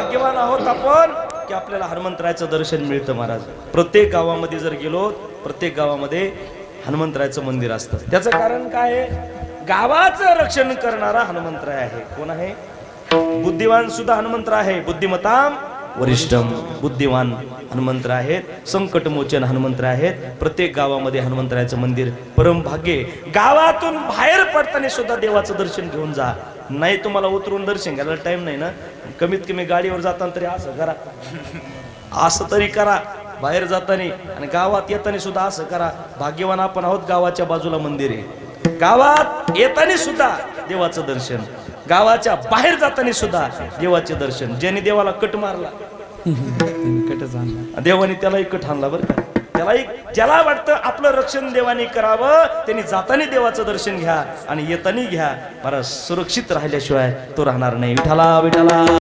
भाग्यवान आहोत आपण की आपल्याला हनुमंतरायाचं दर्शन मिळतं महाराज. प्रत्येक गावामध्ये जर गेलो, प्रत्येक गावामध्ये हनुमंतरायाचं मंदिर असतं. त्याचं कारण काय आहे? गावाचं रक्षण करणारा हनुमंतराय आहे. कोण आहे? बुद्धिवान सुद्धा हनुमंतराय आहे. बुद्धिमताम वरिष्ठम. बुद्धिवान हनुमंतराय आहेत, संकटमोचन हनुमंतराय आहेत. प्रत्येक गावामध्ये हनुमंतरायाचं मंदिर परम भाग्य. गावातून बाहेर पडताना सुद्धा देवाचं दर्शन घेऊन जा. नाही तुम्हाला उतरून दर्शन घ्यायला टाइम नाही ना, कमीत कमी गाडीवर जाताना तरी असं करा, असं तरी करा बाहेर जाताना. आणि गावात येताना सुद्धा असं करा. भाग्यवान आपण आहोत, गावाच्या बाजूला मंदिर आहे. गावात येताना सुद्धा देवाचं दर्शन, गावाच्या बाहेर जाताना सुद्धा देवाचे दर्शन. ज्याने देवाला कट मारला देवाने त्यालाही कट आणला बरं का. त्यालाही ज्याला वाटतं आपलं रक्षण देवाने करावं त्यांनी जाताना देवाचं दर्शन घ्या आणि येताना घ्या. मला सुरक्षित राहिल्याशिवाय तो राहणार नाही. विठाला विठाला.